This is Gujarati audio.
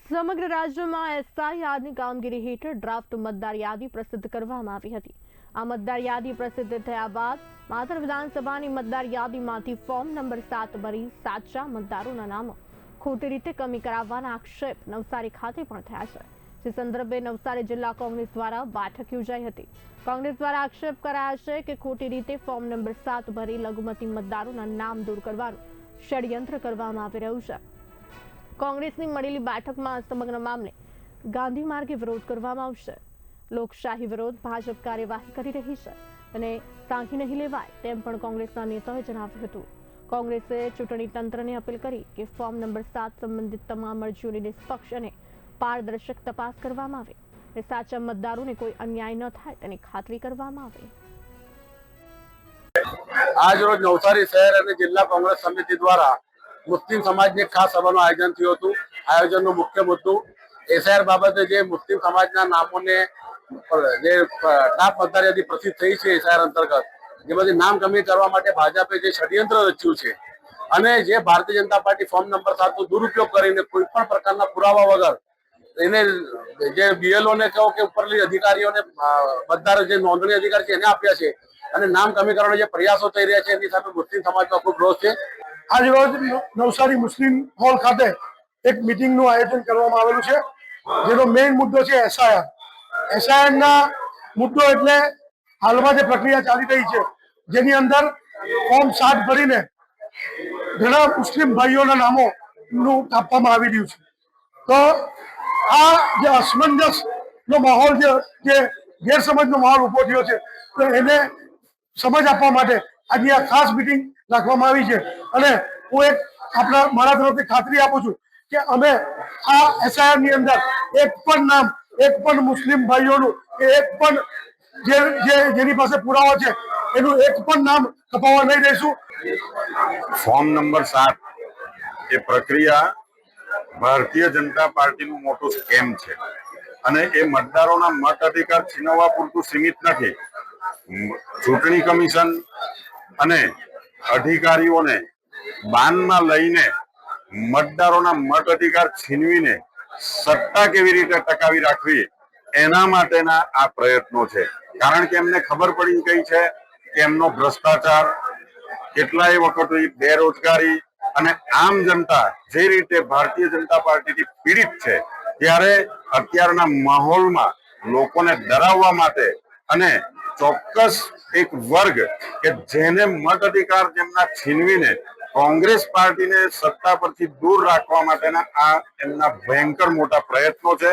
સમગ્ર રાજ્યમાં એસઆઈઆરની કામગીરી હેઠળ ડ્રાફ્ટ મતદાર યાદી પ્રસિદ્ધ કરવામાં આવી હતી। આ મતદાર યાદી પ્રસિદ્ધ થયા બાદ માતર વિધાનસભાની મતદાર યાદીમાંથી ફોર્મ નંબર 7 ભરી સાચા મતદારોના નામો ખોટી રીતે કમી કરાવવાના આક્ષેપ નવસારી ખાતે પણ થયા છે। જે સંદર્ભે નવસારી જિલ્લા કોંગ્રેસ દ્વારા બેઠક યોજાઈ હતી। કોંગ્રેસ દ્વારા આક્ષેપ કરાયા છે કે ખોટી રીતે ફોર્મ નંબર 7 ભરી લઘુમતી મતદારોના નામ દૂર કરવાનું ષડયંત્ર કરવામાં આવી રહ્યું છે। કોંગ્રેસની મળેલી બેઠકમાં સમગ્ર મામલે ગાંધી માર્ગે વિરોધ કરવામાં આવશે। લોકશાહી વિરોધ ભાજપ કાર્યવાહી કરી રહી છે અને સાંખી નહીં લેવાય તેમ પણ કોંગ્રેસના નેતાઓએ જણાવ્યું હતું। કોંગ્રેસે ચૂંટણી તંત્રને અપીલ કરી કે ફોર્મ નંબર 7 સંબંધિત તમામ અરજીઓની નિષ્પક્ષ અને પારદર્શક તપાસ કરવામાં આવે અને સાચા મતદારોને કોઈ અન્યાય ન થાય તેની ખાતરી કરવામાં આવે। આજ રોજ નવસારી શહેર અને જિલ્લા કોંગ્રેસ સમિતિ દ્વારા મુસ્લિમ સમાજની ખાસ સભાનું આયોજન થયું હતું। આયોજનનો મુખ્ય મુદ્દો એસઆઈઆર બાબતે જે મુસ્લિમ સમાજના નામોને જે ડ્રાફ્ટ મતદાર યાદી પ્રસિદ્ધ થઈ છે એસઆઈઆર અંતર્ગત જેમાંથી નામ કમી કરવા માટે ભાજપે જે ષડયંત્ર રચ્યું છે અને જે Bharatiya Janata party form number 7 નો દુરુપયોગ કરીને કોઈ પણ પ્રકારના પુરાવા વગર એને જે બીએલઓ ને કહો કે ઉપરલી અધિકારીઓને મતદાર જે નોંધણી અધિકારી છે એને આપ્યા છે અને નામ કમી કરવાના જે પ્રયાસો થઈ રહ્યા છે એની સામે મુસ્લિમ સમાજમાં ખૂબ રોષ છે। આજ રોજ નવસારી મુસ્લિમ હોલ ખાતે એક મીટિંગનું આયોજન કરવામાં આવેલું છે જેનો મેઇન મુદ્દો છે એસઆઈઆરના મુદ્દો એટલે હાલમાં જે પ્રક્રિયા ચાલી રહી છે જેની અંદર ફોર્મ 7 ભરીને ઘણા મુસ્લિમ ભાઈઓના નામોનું આપવામાં આવી રહ્યું છે। તો આ જે અસમંજસનો માહોલ જે ગેરસમજનો માહોલ ઉભો થયો છે તો એને સમજ આપવા માટે આજે આ ખાસ મીટિંગ રાખવામાં આવી છે અને હું મારા તરફથી ખાતરી આપું છું કે અમે આ એસઆઈઆર ની અંદર એક પણ મુસ્લિમ ભાઈઓનું કે એક પણ જેની પાસે પુરાવા છે એનું એક પણ નામ કપાવવા નહીં દઈશું। ફોર્મ નંબર 7 એ પ્રક્રિયા ભારતીય જનતા પાર્ટીનું મોટું સ્કેમ છે અને એ મતદારોના મત અધિકાર છીનવવા પૂરતું સીમિત નથી। ચૂંટણી કમિશન અને અધિકારીઓને બાનમાં લઈને મતદારોના મત અધિકાર છીનવીને સત્તા કેવી રીતે ટકાવી રાખવી એના માટેના આ પ્રયત્નો છે। કારણ કે એમને ખબર પડી ગઈ છે કે એમનો ભ્રષ્ટાચાર કેટલાય વખત બેરોજગારી અને આમ જનતા જે રીતે ભારતીય જનતા પાર્ટીથી પીડિત છે ત્યારે અત્યારના માહોલમાં લોકોને ડરાવવા માટે અને ચોક્કસ એક વર્ગ કે જેને મત અધિકાર જેમના છીનવીને કોંગ્રેસ પાર્ટીને સત્તા પરથી દૂર રાખવા માટેના આ એમના ભયંકર મોટા પ્રયત્નો છે।